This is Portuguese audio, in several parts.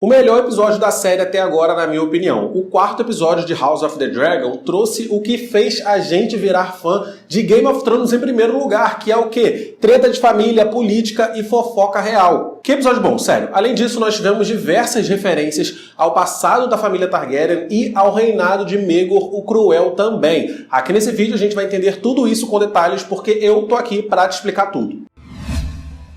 O melhor episódio da série até agora, na minha opinião. O quarto episódio de House of the Dragon trouxe o que fez a gente virar fã de Game of Thrones em primeiro lugar, que é o quê? Treta de família, política e fofoca real. Que episódio bom, sério. Além disso, nós tivemos diversas referências ao passado da família Targaryen e ao reinado de Maegor o Cruel também. Aqui nesse vídeo a gente vai entender tudo isso com detalhes, porque eu tô aqui para te explicar tudo.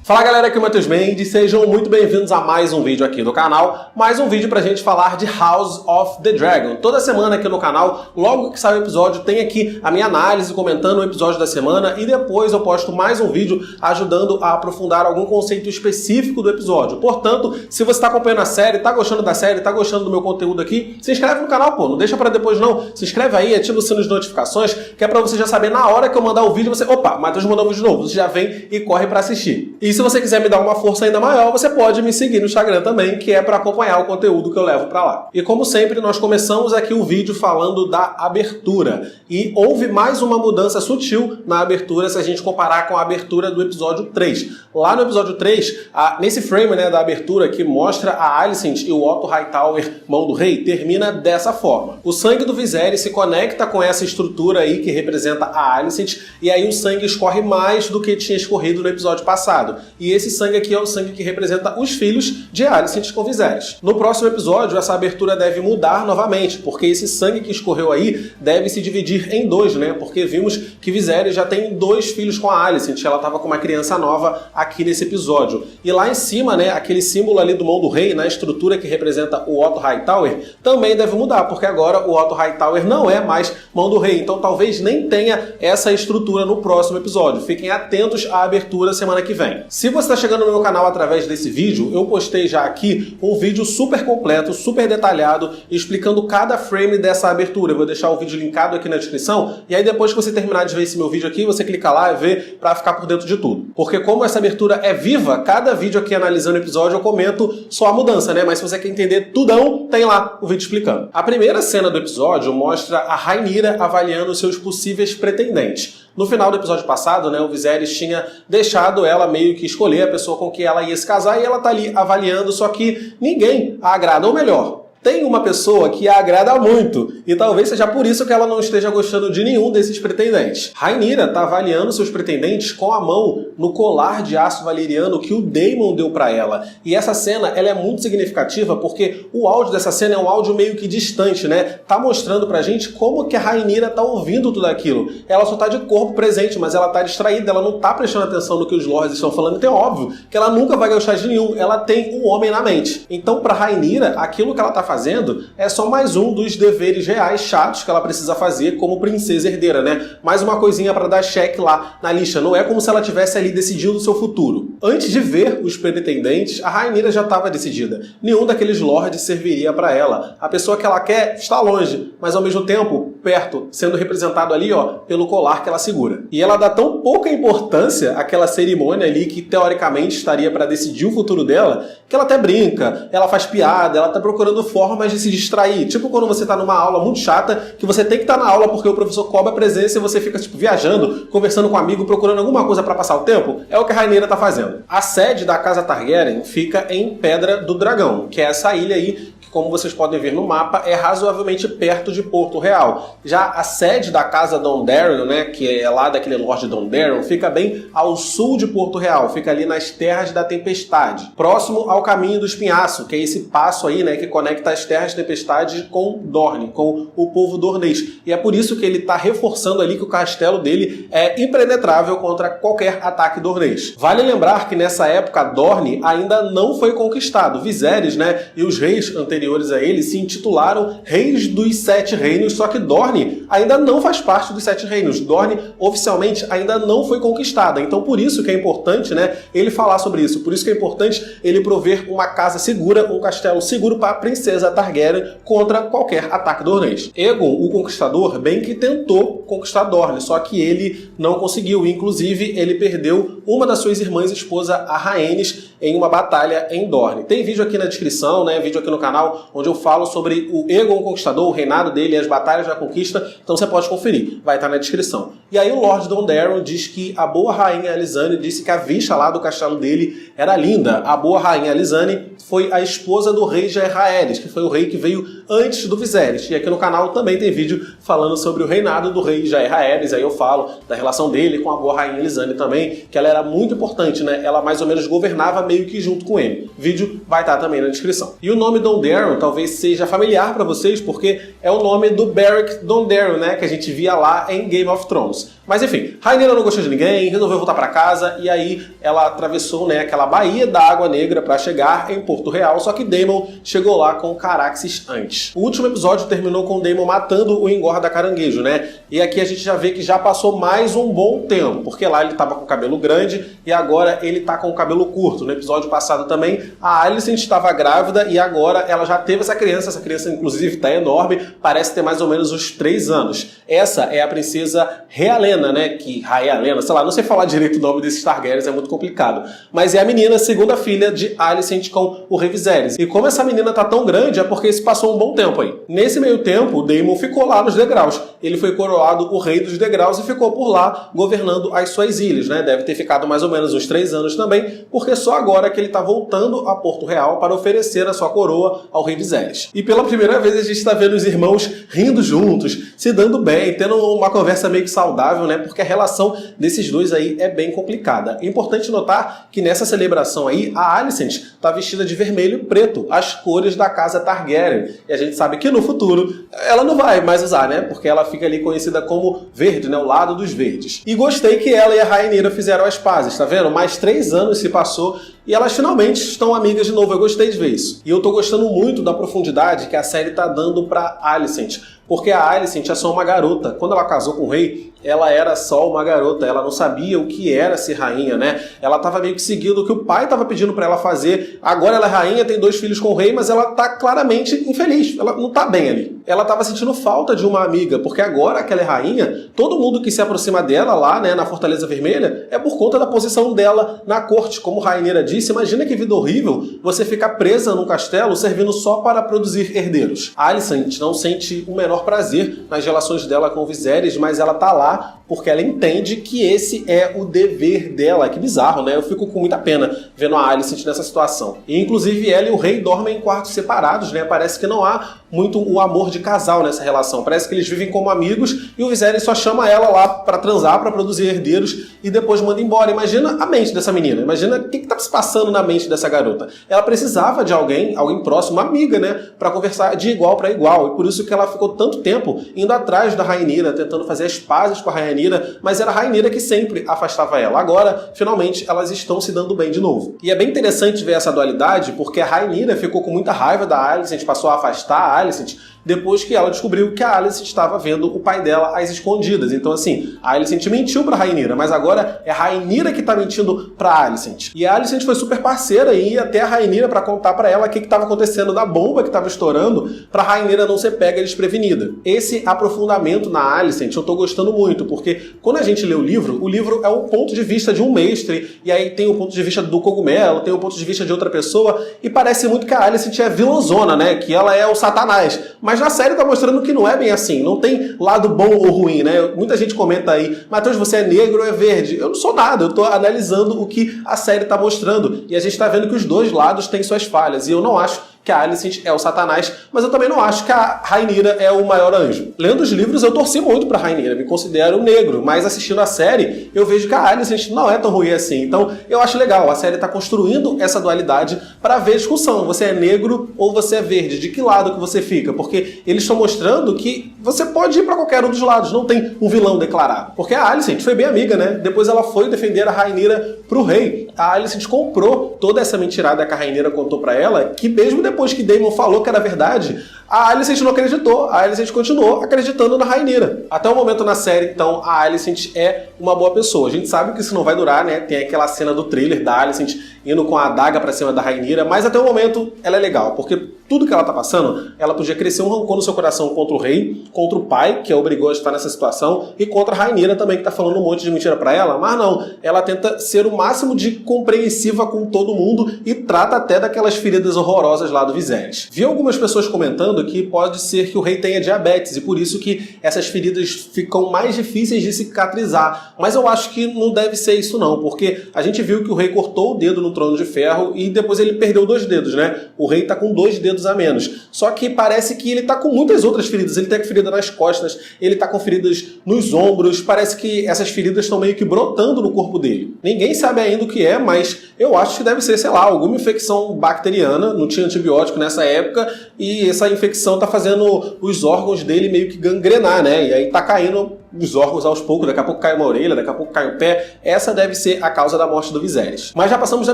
Fala galera, aqui é o Matheus Mendes, sejam muito bem-vindos a mais um vídeo aqui do canal, mais um vídeo pra gente falar de House of the Dragon. Toda semana aqui no canal, logo que sai o episódio, tem aqui a minha análise comentando o episódio da semana e depois eu posto mais um vídeo ajudando a aprofundar algum conceito específico do episódio. Portanto, se você tá acompanhando a série, tá gostando da série, tá gostando do meu conteúdo aqui, se inscreve no canal, pô, não deixa pra depois não. Se inscreve aí, ativa o sino de notificações, que é pra você já saber na hora que eu mandar o vídeo, você, opa, Matheus mandou um vídeo novo, você já vem e corre pra assistir. E se você quiser me dar uma força ainda maior, você pode me seguir no Instagram também, que é para acompanhar o conteúdo que eu levo para lá. E como sempre, nós começamos aqui o vídeo falando da abertura. E houve mais uma mudança sutil na abertura se a gente comparar com a abertura do episódio 3. Lá no episódio 3, nesse frame da abertura que mostra a Alicent e o Otto Hightower, mão do rei, termina dessa forma. O sangue do Viserys se conecta com essa estrutura aí que representa a Alicent, e aí o sangue escorre mais do que tinha escorrido no episódio passado. E esse sangue aqui é o sangue que representa os filhos de Alicent com Viserys. No próximo episódio, essa abertura deve mudar novamente, porque esse sangue que escorreu aí deve se dividir em dois, né? Porque vimos que Viserys já tem 2 filhos com a Alicent, ela estava com uma criança nova aqui nesse episódio. E lá em cima, né, aquele símbolo ali do mão do rei, na estrutura que representa o Otto Hightower, também deve mudar, porque agora o Otto Hightower não é mais mão do rei, então talvez nem tenha essa estrutura no próximo episódio. Fiquem atentos à abertura semana que vem. Se você está chegando no meu canal através desse vídeo, eu postei já aqui um vídeo super completo, super detalhado, explicando cada frame dessa abertura. Eu vou deixar o vídeo linkado aqui na descrição, e aí depois que você terminar de ver esse meu vídeo aqui, você clica lá e vê para ficar por dentro de tudo. Porque como essa abertura é viva, cada vídeo aqui analisando o episódio eu comento só a mudança, né? Mas se você quer entender tudão, tem lá o vídeo explicando. A primeira cena do episódio mostra a Rhaenyra avaliando seus possíveis pretendentes. No final do episódio passado, né, o Viserys tinha deixado ela meio que escolher a pessoa com quem ela ia se casar e ela tá ali avaliando, só que ninguém a agrada, ou melhor, tem uma pessoa que a agrada muito, e talvez seja por isso que ela não esteja gostando de nenhum desses pretendentes. Rhaenyra está avaliando seus pretendentes com a mão no colar de aço valeriano que o Daemon deu para ela. E essa cena ela é muito significativa porque o áudio dessa cena é um áudio meio que distante, né? Tá mostrando pra gente como que a Rhaenyra tá ouvindo tudo aquilo. Ela só tá de corpo presente, mas ela tá distraída, ela não tá prestando atenção no que os lords estão falando. Então é óbvio que ela nunca vai gostar de nenhum, ela tem um homem na mente. Então pra Rhaenyra, aquilo que ela tá fazendo é só mais um dos deveres reais chatos que ela precisa fazer como princesa herdeira, né? Mais uma coisinha para dar cheque lá na lista. Não é como se ela tivesse ali decidido o seu futuro. Antes de ver os pretendentes, a Rhaenyra já estava decidida. Nenhum daqueles lords serviria para ela. A pessoa que ela quer está longe, mas ao mesmo tempo perto, sendo representado ali, ó, pelo colar que ela segura. E ela dá tão pouca importância àquela cerimônia ali que teoricamente estaria para decidir o futuro dela, que ela até brinca, ela faz piada, ela tá procurando formas de se distrair. Tipo quando você tá numa aula muito chata, que você tem que estar na aula porque o professor cobra a presença e você fica tipo viajando, conversando com um amigo, procurando alguma coisa para passar o tempo. É o que a Rhaenyra tá fazendo. A sede da casa Targaryen fica em Pedra do Dragão, que é essa ilha aí, como vocês podem ver no mapa, é razoavelmente perto de Porto Real. Já a sede da casa Dondarrion, né, que é lá daquele Lorde Dondarrion, fica bem ao sul de Porto Real, fica ali nas Terras da Tempestade, próximo ao Caminho do Espinhaço, que é esse passo aí, né, que conecta as Terras da Tempestade com Dorne, com o povo dornês. E é por isso que ele está reforçando ali que o castelo dele é impenetrável contra qualquer ataque dornês. Vale lembrar que nessa época Dorne ainda não foi conquistado. Viserys, né, e os reis anteriores a ele se intitularam Reis dos 7 Reinos, só que Dorne ainda não faz parte dos 7 Reinos. Dorne oficialmente ainda não foi conquistada. Então por isso que é importante, né, ele falar sobre isso. Por isso que é importante ele prover uma casa segura, um castelo seguro para a princesa Targaryen contra qualquer ataque dornês. Aegon, o Conquistador, bem que tentou conquistar Dorne, só que ele não conseguiu. Inclusive ele perdeu uma das suas irmãs esposa, a Rhaenys, em uma batalha em Dorne. Tem vídeo aqui na descrição, né, vídeo aqui no canal canal, onde eu falo sobre o Aegon Conquistador, o reinado dele e as batalhas da conquista, então você pode conferir, vai estar na descrição. E aí o Lord Dondarrion diz que a boa rainha Alysanne disse que a vista lá do castelo dele era linda. A boa rainha Alysanne foi a esposa do rei Jaehaerys, que foi o rei que veio antes do Viserys. E aqui no canal também tem vídeo falando sobre o reinado do rei Jaehaerys, aí eu falo da relação dele com a boa rainha Alysanne também, que ela era muito importante, né? Ela mais ou menos governava meio que junto com ele. O vídeo vai estar também na descrição. E o nome Dondarrion talvez seja familiar para vocês, porque é o nome do Beric Dondarrion, né? Que a gente via lá em Game of Thrones. Mas enfim, Rhaenyra não gostou de ninguém, resolveu voltar para casa e aí ela atravessou, né, aquela baía da Água Negra para chegar em Porto Real, só que Daemon chegou lá com Caraxes antes. O último episódio terminou com Daemon matando o engorda caranguejo, né? E aqui a gente já vê que já passou mais um bom tempo, porque lá ele tava com o cabelo grande e agora ele tá com o cabelo curto. No episódio passado também, a Alicent estava grávida e agora ela já teve essa criança inclusive tá enorme, parece ter mais ou menos uns 3 anos. Essa é a princesa Rhaelena, né, que Rhaelena, sei lá, não sei falar direito o nome desses Targaryens, é muito complicado, mas é a menina segunda filha de Alicent com o rei Viserys. E como essa menina tá tão grande, é porque se passou um bom tempo aí. Nesse meio tempo, o Daemon ficou lá nos degraus. Ele foi coroado o rei dos degraus e ficou por lá governando as suas ilhas, né? Deve ter ficado mais ou menos uns 3 anos também, porque só agora que ele tá voltando a Porto Real para oferecer a sua coroa ao rei Viserys. E pela primeira vez a gente tá vendo os irmãos rindo juntos, se dando bem, tendo uma conversa meio que saudável, né? Porque a relação desses dois aí é bem complicada. É importante notar que nessa celebração aí, a Alicent tá vestida de vermelho e preto, as cores da casa Targaryen. E a gente sabe que no futuro ela não vai mais usar, né? Porque ela fica ali conhecida como verde, né? O lado dos verdes. E gostei que ela e a Rhaenyra fizeram as pazes, tá vendo? Mais 3 anos se passou e elas finalmente estão amigas de novo. Eu gostei de ver isso. E eu tô gostando muito da profundidade que a série tá dando pra Alicent. Porque a Alicent é só uma garota. Quando ela casou com o rei, ela era só uma garota. Ela não sabia o que era ser rainha, né? Ela tava meio que seguindo o que o pai tava pedindo pra ela fazer. Agora ela é rainha, tem 2 filhos com o rei, mas ela tá claramente infeliz. Ela não tá bem ali. Ela tava sentindo falta de uma amiga, porque agora que ela é rainha, todo mundo que se aproxima dela lá, né, na Fortaleza Vermelha, é por conta da posição dela na corte. Como Rhaenyra disse, imagina que vida horrível você ficar presa num castelo servindo só para produzir herdeiros. A Alicent não sente o menor prazer nas relações dela com o Viserys, mas ela tá lá porque ela entende que esse é o dever dela. Que bizarro, né? Eu fico com muita pena vendo a Alicent nessa situação. E inclusive ela e o rei dormem em quartos separados, né? Parece que não há muito o amor de casal nessa relação. Parece que eles vivem como amigos e o Viserys só chama ela lá pra transar, pra produzir herdeiros e depois manda embora. Imagina a mente dessa menina. Imagina o que tá se passando na mente dessa garota. Ela precisava de alguém próximo, uma amiga, né? Pra conversar de igual para igual. E por isso que ela ficou tanto tempo indo atrás da Rhaenyra, tentando fazer as pazes com a Rhaenyra, mas era a Rhaenyra que sempre afastava ela. Agora, finalmente, elas estão se dando bem de novo. E é bem interessante ver essa dualidade, porque a Rhaenyra ficou com muita raiva da Alicent, passou a afastar a Alicent, depois que ela descobriu que a Alicent estava vendo o pai dela às escondidas. Então, assim, a Alicent mentiu pra Rhaenyra, mas agora é a Rhaenyra que tá mentindo pra Alicent. E a Alicent foi super parceira e ia até a Rhaenyra pra contar pra ela o que estava acontecendo da bomba que estava estourando, pra Rhaenyra não ser pega desprevenida. Esse aprofundamento na Alicent eu tô gostando muito, porque quando a gente lê o livro é o ponto de vista de um mestre, e aí tem o ponto de vista do cogumelo, tem o ponto de vista de outra pessoa, e parece muito que a Alicent é vilãzona, né? Que ela é o Satanás. Mas na série tá mostrando que não é bem assim, não tem lado bom ou ruim, né? Muita gente comenta aí, Matheus, você é negro ou é verde? Eu não sou nada, eu tô analisando o que a série tá mostrando, e a gente tá vendo que os dois lados têm suas falhas, e eu não acho que a Alicent é o Satanás, mas eu também não acho que a Rhaenyra é o maior anjo. Lendo os livros, eu torci muito pra Rhaenyra, me considero negro, mas assistindo a série, eu vejo que a Alicent não é tão ruim assim. Então, eu acho legal, a série tá construindo essa dualidade para ver a discussão. Você é negro ou você é verde? De que lado que você fica? Porque eles estão mostrando que você pode ir pra qualquer um dos lados, não tem um vilão declarado. Porque a Alicent foi bem amiga, né? Depois ela foi defender a Rhaenyra pro rei. A Alicent comprou toda essa mentirada que a Rhaenyra contou pra ela, que mesmo depois que Daemon falou que era verdade, a Alicent não acreditou. A Alicent continuou acreditando na Rhaenyra. Até o momento na série, então, a Alicent é uma boa pessoa. A gente sabe que isso não vai durar, né? Tem aquela cena do trailer da Alicent indo com a adaga pra cima da Rhaenyra, mas até o momento ela é legal, porque tudo que ela tá passando, ela podia crescer um rancor no seu coração contra o rei, contra o pai, que a obrigou a estar nessa situação, e contra a Rhaenyra também, que tá falando um monte de mentira pra ela, mas não, ela tenta ser o máximo de compreensiva compasiva com todo mundo e trata até daquelas feridas horrorosas lá do Viserys. Vi algumas pessoas comentando que pode ser que o rei tenha diabetes e por isso que essas feridas ficam mais difíceis de cicatrizar. Mas eu acho que não deve ser isso não, porque a gente viu que o rei cortou o dedo no Trono de Ferro e depois ele perdeu 2 dedos, né? O rei tá com 2 dedos a menos. Só que parece que ele tá com muitas outras feridas. Ele tem ferida nas costas, ele tá com feridas nos ombros. Parece que essas feridas estão meio que brotando no corpo dele. Ninguém sabe ainda o que é, mas eu acho que deve ser, sei lá, alguma infecção bacteriana. Não tinha antibiótico nessa época e essa infecção tá fazendo os órgãos dele meio que gangrenar, né? E aí tá caindo os órgãos aos poucos, daqui a pouco cai uma orelha, daqui a pouco cai o pé. Essa deve ser a causa da morte do Viserys. Mas já passamos da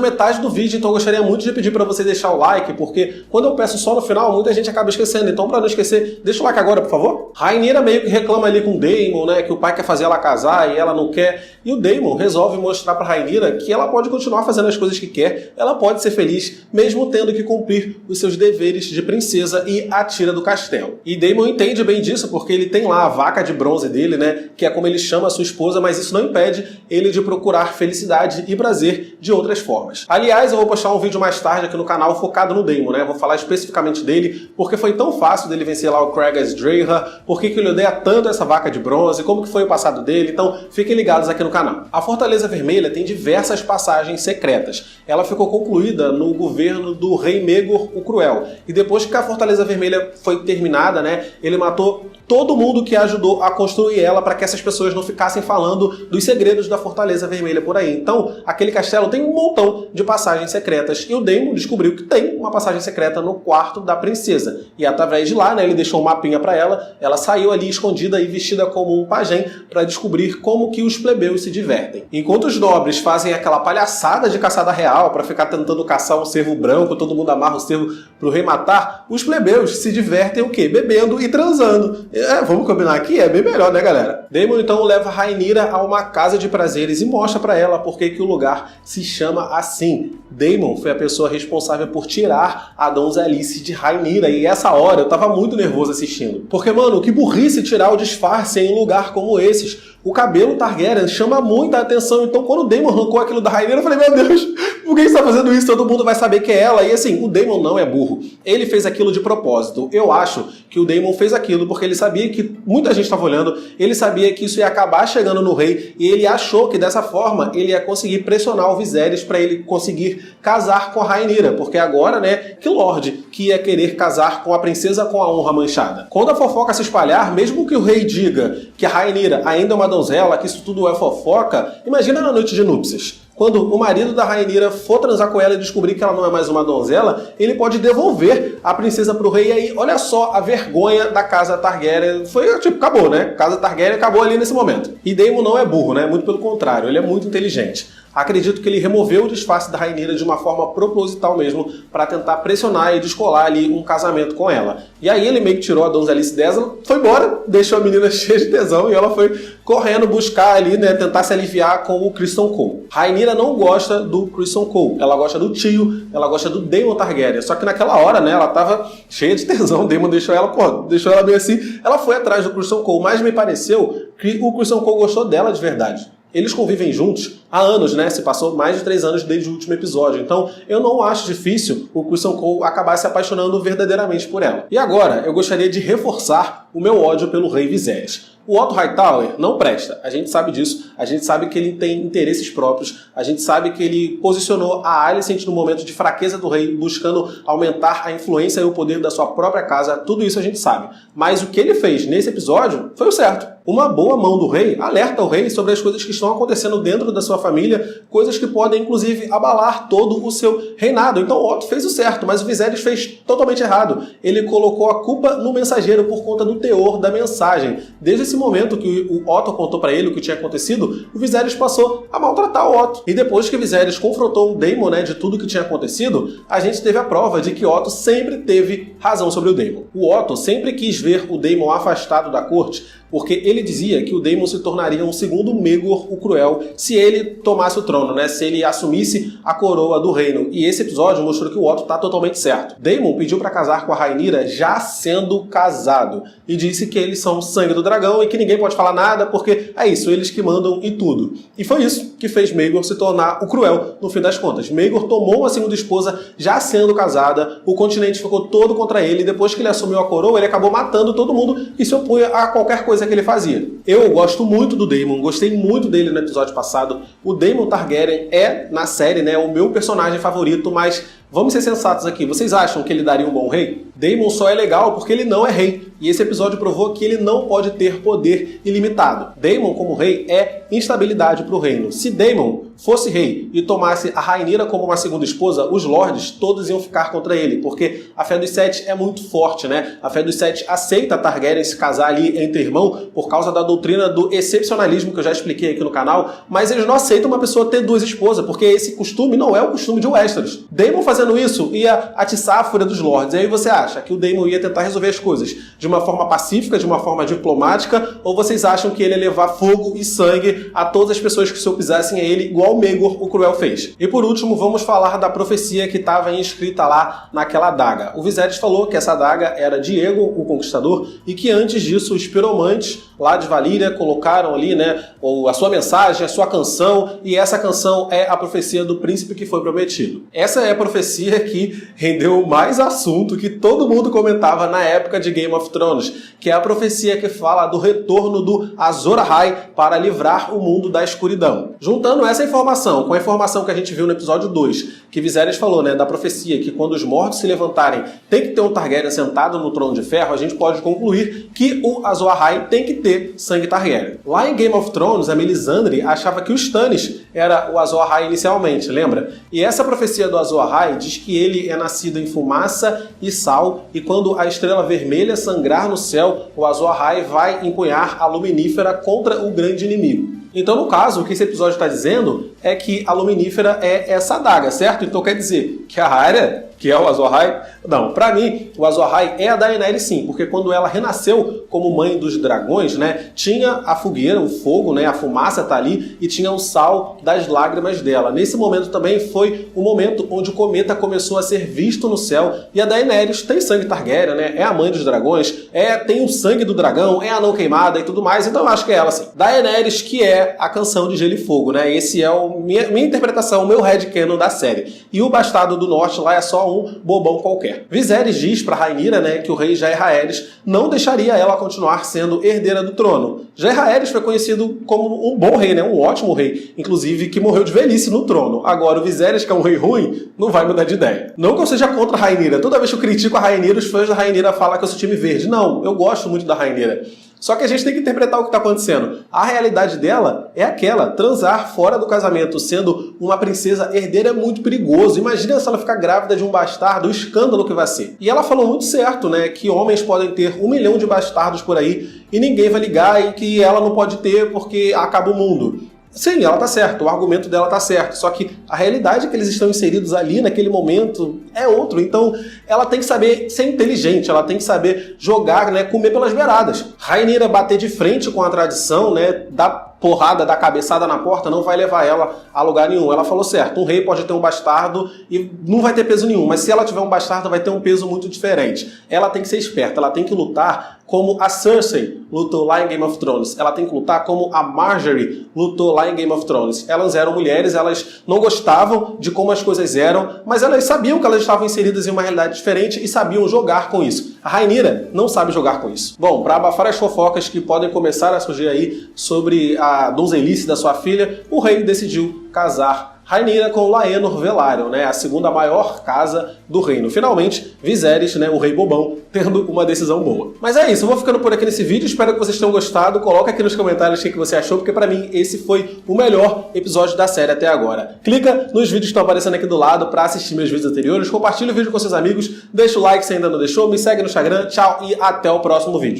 metade do vídeo, então eu gostaria muito de pedir para você deixar o like, porque quando eu peço só no final, muita gente acaba esquecendo. Então, para não esquecer, deixa o like agora, por favor. Rhaenyra meio que reclama ali com o Daemon, né, que o pai quer fazer ela casar e ela não quer. E o Daemon resolve mostrar para Rhaenyra que ela pode continuar fazendo as coisas que quer, ela pode ser feliz, mesmo tendo que cumprir os seus deveres de princesa e a tira do castelo. E Daemon entende bem disso, porque ele tem lá a vaca de bronze dele, né, que é como ele chama a sua esposa, mas isso não impede ele de procurar felicidade e prazer de outras formas. Aliás, eu vou postar um vídeo mais tarde aqui no canal focado no Daemon, né? Vou falar especificamente dele, porque foi tão fácil dele vencer lá o Craghas Dreha, por que ele odeia tanto essa vaca de bronze, como que foi o passado dele, então fiquem ligados aqui no canal. A Fortaleza Vermelha tem diversas passagens secretas. Ela ficou concluída no governo do rei Maegor o Cruel, e depois que a Fortaleza Vermelha foi terminada, né, ele matou todo mundo que ajudou a construir ela para que essas pessoas não ficassem falando dos segredos da Fortaleza Vermelha por aí. Então, aquele castelo tem um montão de passagens secretas e o Daemon descobriu que tem uma passagem secreta no quarto da princesa. E através de lá, né, ele deixou um mapinha para ela saiu ali escondida e vestida como um pajem para descobrir como que os plebeus se divertem. Enquanto os nobres fazem aquela palhaçada de caçada real para ficar tentando caçar um cervo branco, todo mundo amarra o cervo pro rei matar, os plebeus se divertem o quê? Bebendo e transando. Vamos combinar aqui? É bem melhor, né, galera? Daemon então leva Rhaenyra a uma casa de prazeres e mostra pra ela por que o lugar se chama assim. Daemon foi a pessoa responsável por tirar a donzelice de Rhaenyra e essa hora eu tava muito nervoso assistindo. Porque, mano, que burrice tirar o disfarce em um lugar como esses. O cabelo Targaryen chama muita atenção, então quando o Daemon arrancou aquilo da Rhaenyra, eu falei, meu Deus, por que está fazendo isso? Todo mundo vai saber que é ela. E assim, o Daemon não é burro. Ele fez aquilo de propósito. Eu acho que o Daemon fez aquilo porque ele sabia que muita gente estava olhando, ele sabia que isso ia acabar chegando no rei e ele achou que dessa forma ele ia conseguir pressionar o Viserys para ele conseguir casar com a Rhaenyra, porque agora, né, que Lorde que ia querer casar com a princesa com a honra manchada. Quando a fofoca se espalhar, mesmo que o rei diga que a Rhaenyra ainda é uma donzela, que isso tudo é fofoca, imagina na noite de núpcias. Quando o marido da Rhaenyra for transar com ela e descobrir que ela não é mais uma donzela, ele pode devolver a princesa pro rei. E aí, olha só a vergonha da casa Targaryen. Foi tipo, acabou, né? Casa Targaryen acabou ali nesse momento. E Daemon não é burro, né? Muito pelo contrário, ele é muito inteligente. Acredito que ele removeu o disfarce da Rhaenyra de uma forma proposital mesmo, para tentar pressionar e descolar ali um casamento com ela. E aí ele meio que tirou a donzelice dela, foi embora, deixou a menina cheia de tesão e ela foi correndo buscar ali, né, tentar se aliviar com o Criston Cole. Rhaenyra não gosta do Criston Cole, ela gosta do tio, ela gosta do Daemon Targaryen. Só que naquela hora, né, ela tava cheia de tesão, o Daemon deixou ela meio assim, ela foi atrás do Criston Cole, mas me pareceu que o Criston Cole gostou dela de verdade. Eles convivem juntos há anos, né? Se passou mais de 3 anos desde o último episódio. Então, eu não acho difícil o Criston Cole acabar se apaixonando verdadeiramente por ela. E agora, eu gostaria de reforçar o meu ódio pelo rei Viserys. O Otto Hightower não presta, a gente sabe disso, a gente sabe que ele tem interesses próprios, a gente sabe que ele posicionou a Alicent no momento de fraqueza do rei, buscando aumentar a influência e o poder da sua própria casa, tudo isso a gente sabe. Mas o que ele fez nesse episódio foi o certo. Uma boa mão do rei alerta o rei sobre as coisas que estão acontecendo dentro da sua família, coisas que podem inclusive abalar todo o seu reinado. Então o Otto fez o certo, mas o Viserys fez totalmente errado. Ele colocou a culpa no mensageiro por conta do teor da mensagem. Desde esse momento que o Otto contou para ele o que tinha acontecido, o Viserys passou a maltratar o Otto. E depois que o Viserys confrontou o Daemon, né, de tudo que tinha acontecido, a gente teve a prova de que Otto sempre teve razão sobre o Daemon. O Otto sempre quis ver o Daemon afastado da corte, porque ele dizia que o Daemon se tornaria um segundo Maegor o Cruel se ele tomasse o trono, né? Se ele assumisse a coroa do reino. E esse episódio mostrou que o Otto está totalmente certo. Daemon pediu para casar com a Rhaenyra já sendo casado e disse que eles são sangue do dragão e que ninguém pode falar nada porque é isso, eles que mandam em tudo. E foi isso. que fez Maegor se tornar o Cruel no fim das contas. Maegor tomou uma segunda esposa já sendo casada, o continente ficou todo contra ele, e depois que ele assumiu a coroa, ele acabou matando todo mundo que se opunha a qualquer coisa que ele fazia. Eu gosto muito do Daemon, gostei muito dele no episódio passado. O Daemon Targaryen é, na série, né, o meu personagem favorito, mas vamos ser sensatos aqui. Vocês acham que ele daria um bom rei? Daemon só é legal porque ele não é rei. E esse episódio provou que ele não pode ter poder ilimitado. Daemon, como rei, é instabilidade para o reino. Se Daemon fosse rei e tomasse a Rhaenyra como uma segunda esposa, os lords todos iam ficar contra ele, porque a fé dos Sete é muito forte, né? A fé dos Sete aceita a Targaryen se casar ali entre irmão por causa da doutrina do excepcionalismo que eu já expliquei aqui no canal, mas eles não aceitam uma pessoa ter duas esposas, porque esse costume não é o costume de Westeros. Daemon fazendo isso ia atiçar a fúria dos lords. E aí você acha que o Daemon ia tentar resolver as coisas de uma forma pacífica, de uma forma diplomática, ou vocês acham que ele ia levar fogo e sangue a todas as pessoas que se opusassem a ele, igual o Maegor, o Cruel, fez? E por último, vamos falar da profecia que estava inscrita lá naquela adaga. O Viserys falou que essa adaga era de Aegon, o Conquistador, e que antes disso os piromantes lá de Valíria colocaram ali, né, a sua mensagem, a sua canção, e essa canção é a profecia do príncipe que foi prometido. Essa é a profecia que rendeu mais assunto, que todo mundo comentava na época de Game of Thrones, que é a profecia que fala do retorno do Azor Ahai para livrar o mundo da escuridão. Juntando essa informação com a informação que a gente viu no episódio 2, que Viserys falou, né, da profecia que quando os mortos se levantarem tem que ter um Targaryen sentado no trono de ferro, a gente pode concluir que o Azor Ahai tem que ter sangue Targaryen. Lá em Game of Thrones, a Melisandre achava que o Stannis era o Azor Ahai inicialmente, lembra? E essa profecia do Azor Ahai diz que ele é nascido em fumaça e sal, e quando a estrela vermelha sangrar no céu, o Azor Ahai vai empunhar a luminífera contra o grande inimigo. Então, no caso, o que esse episódio está dizendo é que a luminífera é essa adaga, certo? Então quer dizer que a Rhaenyra, que é o Azor Ahai, não, pra mim, o Azor Ahai é a Daenerys sim, porque quando ela renasceu como mãe dos dragões, né, tinha a fogueira, o fogo, né, a fumaça tá ali, e tinha o sal das lágrimas dela. Nesse momento também foi o momento onde o cometa começou a ser visto no céu, e a Daenerys tem sangue Targaryen, né, é a mãe dos dragões, tem o sangue do dragão, é a não queimada e tudo mais, então eu acho que é ela sim. Daenerys, que é a canção de Gelo e Fogo, né, esse é minha interpretação, o meu headcanon da série. E o Bastardo do Norte lá é só um bobão qualquer. Viserys diz pra Rhaenyra, né, que o rei Jaehaerys não deixaria ela continuar sendo herdeira do trono. Jaehaerys foi conhecido como um bom rei, né, um ótimo rei, inclusive que morreu de velhice no trono. Agora o Viserys, que é um rei ruim, não vai mudar de ideia. Não que eu seja contra a Rhaenyra. Toda vez que eu critico a Rhaenyra, os fãs da Rhaenyra falam que eu sou time verde. Não, eu gosto muito da Rhaenyra. Só que a gente tem que interpretar o que está acontecendo. A realidade dela é aquela, transar fora do casamento, sendo uma princesa herdeira é muito perigoso. Imagina se ela ficar grávida de um bastardo, o escândalo que vai ser. E ela falou muito certo, né, que homens podem ter 1 milhão de bastardos por aí e ninguém vai ligar, e que ela não pode ter porque acaba o mundo. Sim, ela tá certa, o argumento dela tá certo, só que a realidade que eles estão inseridos ali naquele momento é outro, então ela tem que saber ser inteligente, ela tem que saber jogar, né, comer pelas beiradas. Rhaenyra bater de frente com a tradição, né, dar porrada, dar cabeçada na porta, não vai levar ela a lugar nenhum. Ela falou certo, um rei pode ter um bastardo e não vai ter peso nenhum, mas se ela tiver um bastardo vai ter um peso muito diferente. Ela tem que ser esperta, ela tem que lutar como a Cersei lutou lá em Game of Thrones. Ela tem que lutar como a Marjorie lutou lá em Game of Thrones. Elas eram mulheres, elas não gostavam de como as coisas eram, mas elas sabiam que elas estavam inseridas em uma realidade diferente e sabiam jogar com isso. A Rhaenyra não sabe jogar com isso. Bom, para abafar as fofocas que podem começar a surgir aí sobre a donzelice da sua filha, o rei decidiu casar Rhaenyra com Laenor Velaryon, né, a segunda maior casa do reino. Finalmente, Viserys, né, o rei bobão, tendo uma decisão boa. Mas é isso, eu vou ficando por aqui nesse vídeo, espero que vocês tenham gostado. Coloca aqui nos comentários o que você achou, porque pra mim esse foi o melhor episódio da série até agora. Clica nos vídeos que estão aparecendo aqui do lado pra assistir meus vídeos anteriores, compartilha o vídeo com seus amigos, deixa o like se ainda não deixou, me segue no Instagram, tchau e até o próximo vídeo.